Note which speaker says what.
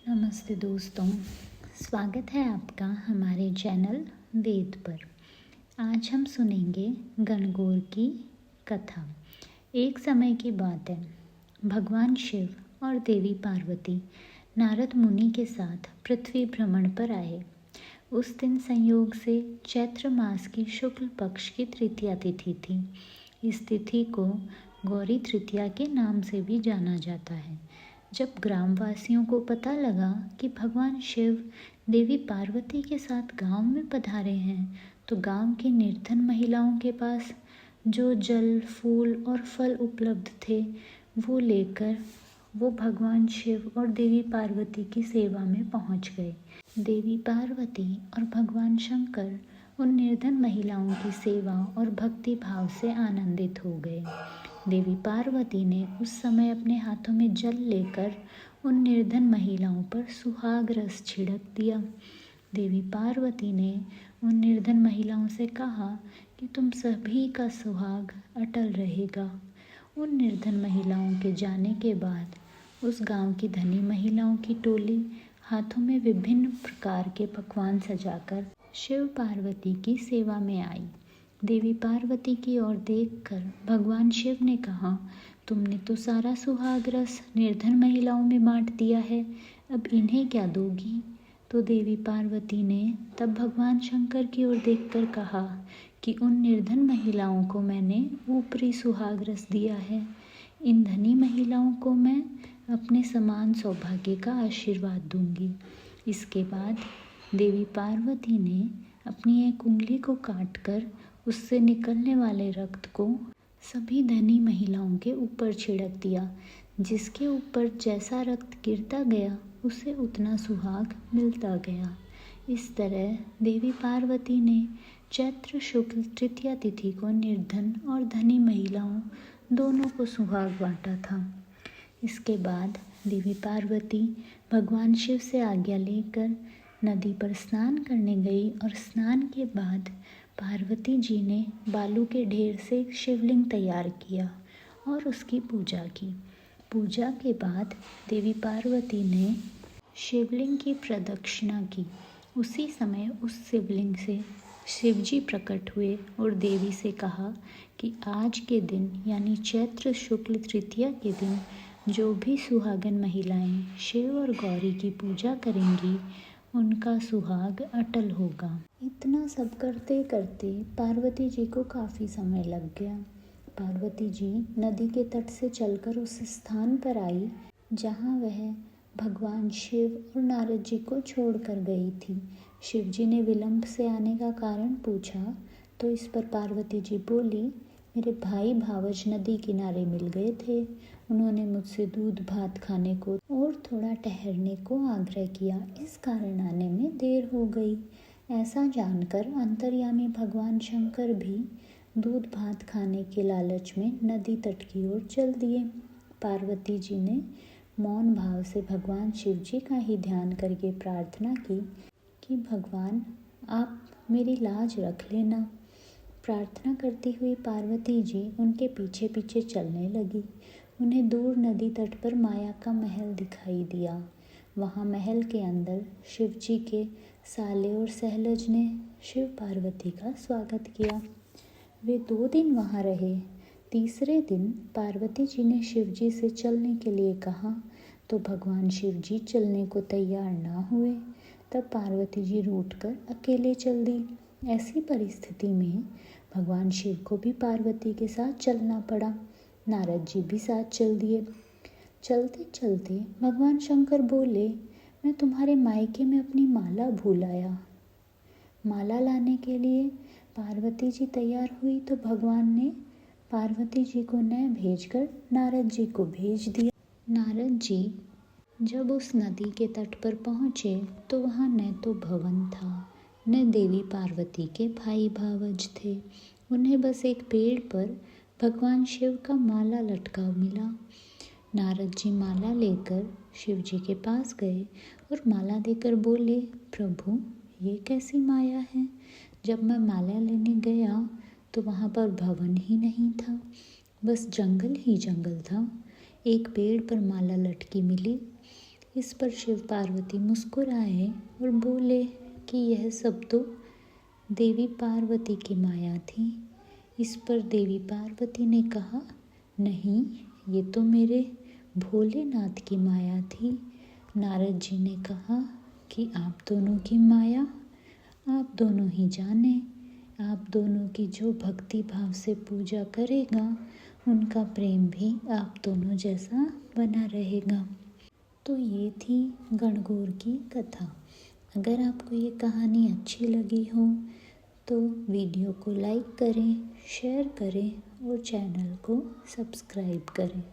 Speaker 1: नमस्ते दोस्तों, स्वागत है आपका हमारे चैनल वेद पर। आज हम सुनेंगे गणगौर की कथा। एक समय की बात है, भगवान शिव और देवी पार्वती नारद मुनि के साथ पृथ्वी भ्रमण पर आए। उस दिन संयोग से चैत्र मास की शुक्ल पक्ष की तृतीया तिथि थी। इस तिथि को गौरी तृतीया के नाम से भी जाना जाता है। जब ग्रामवासियों को पता लगा कि भगवान शिव देवी पार्वती के साथ गांव में पधारे हैं, तो गांव की निर्धन महिलाओं के पास जो जल, फूल और फल उपलब्ध थे, वो लेकर वो भगवान शिव और देवी पार्वती की सेवा में पहुंच गए। देवी पार्वती और भगवान शंकर उन निर्धन महिलाओं की सेवा और भक्ति भाव से आनंदित हो गए। देवी पार्वती ने उस समय अपने हाथों में जल लेकर उन निर्धन महिलाओं पर सुहाग रस छिड़क दिया। देवी पार्वती ने उन निर्धन महिलाओं से कहा कि तुम सभी का सुहाग अटल रहेगा। उन निर्धन महिलाओं के जाने के बाद उस गांव की धनी महिलाओं की टोली हाथों में विभिन्न प्रकार के पकवान सजाकर शिव पार्वती की सेवा में आई। देवी पार्वती की ओर देखकर भगवान शिव ने कहा, तुमने तो सारा सुहाग रस निर्धन महिलाओं में बांट दिया है, अब इन्हें क्या दोगी? तो देवी पार्वती ने तब भगवान शंकर की ओर देखकर कहा कि उन निर्धन महिलाओं को मैंने ऊपरी सुहाग रस दिया है, इन धनी महिलाओं को मैं अपने समान सौभाग्य का आशीर्वाद दूंगी। इसके बाद देवी पार्वती ने अपनी एक उंगली को काटकर उससे निकलने वाले रक्त को सभी धनी महिलाओं के ऊपर छिड़क दिया। जिसके ऊपर जैसा रक्त गिरता गया, उसे उतना सुहाग मिलता गया। इस तरह देवी पार्वती ने चैत्र शुक्ल तृतीया तिथि को निर्धन और धनी महिलाओं दोनों को सुहाग बांटा था। इसके बाद देवी पार्वती भगवान शिव से आज्ञा लेकर नदी पर स्नान करने गई और स्नान के बाद पार्वती जी ने बालू के ढेर से एक शिवलिंग तैयार किया और उसकी पूजा की। पूजा के बाद देवी पार्वती ने शिवलिंग की प्रदक्षिणा की। उसी समय उस शिवलिंग से शिवजी प्रकट हुए और देवी से कहा कि आज के दिन यानी चैत्र शुक्ल तृतीया के दिन जो भी सुहागन महिलाएं शिव और गौरी की पूजा करेंगी, उनका सुहाग अटल होगा। इतना सब करते करते पार्वती जी को काफ़ी समय लग गया। पार्वती जी नदी के तट से चलकर उस स्थान पर आई जहाँ वह भगवान शिव और नारद जी को छोड़कर गई थी। शिव जी ने विलंब से आने का कारण पूछा, तो इस पर पार्वती जी बोली, मेरे भाई भावज नदी किनारे मिल गए थे। उन्होंने मुझसे दूध भात खाने को और थोड़ा ठहरने को आग्रह किया, इस कारण आने में देर हो गई। ऐसा जानकर अंतर्यामी भगवान शंकर भी दूध भात खाने के लालच में नदी तट की ओर चल दिए। पार्वती जी ने मौन भाव से भगवान शिव जी का ही ध्यान करके प्रार्थना की कि भगवान आप मेरी लाज रख लेना। प्रार्थना करती हुई पार्वती जी उनके पीछे पीछे चलने लगी। उन्हें दूर नदी तट पर माया का महल दिखाई दिया। वहाँ महल के अंदर शिव जी के साले और सहलज ने शिव पार्वती का स्वागत किया। वे 2 दिन वहाँ रहे। तीसरे दिन पार्वती जी ने शिव जी से चलने के लिए कहा, तो भगवान शिव जी चलने को तैयार ना हुए। तब पार्वती जी रूठकर अकेले चल दी। ऐसी परिस्थिति में भगवान शिव को भी पार्वती के साथ चलना पड़ा। नारद जी भी साथ चल दिए। चलते चलते भगवान शंकर बोले, मैं तुम्हारे मायके में अपनी माला भूल आया। माला लाने के लिए पार्वती जी तैयार हुई तो भगवान ने पार्वती जी को न भेजकर नारद जी को भेज दिया। नारद जी जब उस नदी के तट पर पहुँचे तो वहाँ न तो भवन था, न देवी पार्वती के भाई भावज थे। उन्हें बस एक पेड़ पर भगवान शिव का माला लटका मिला। नारद जी माला लेकर शिव जी के पास गए और माला देकर बोले, प्रभु ये कैसी माया है? जब मैं माला लेने गया तो वहाँ पर भवन ही नहीं था, बस जंगल ही जंगल था। एक पेड़ पर माला लटकी मिली। इस पर शिव पार्वती मुस्कुराए और बोले कि यह सब तो देवी पार्वती की माया थी। इस पर देवी पार्वती ने कहा, नहीं, ये तो मेरे भोलेनाथ की माया थी। नारद जी ने कहा कि आप दोनों की माया आप दोनों ही जाने। आप दोनों की जो भक्ति भाव से पूजा करेगा उनका प्रेम भी आप दोनों जैसा बना रहेगा। तो ये थी गणगौर की कथा। अगर आपको ये कहानी अच्छी लगी हो तो वीडियो को लाइक करें, शेयर करें और चैनल को सब्सक्राइब करें।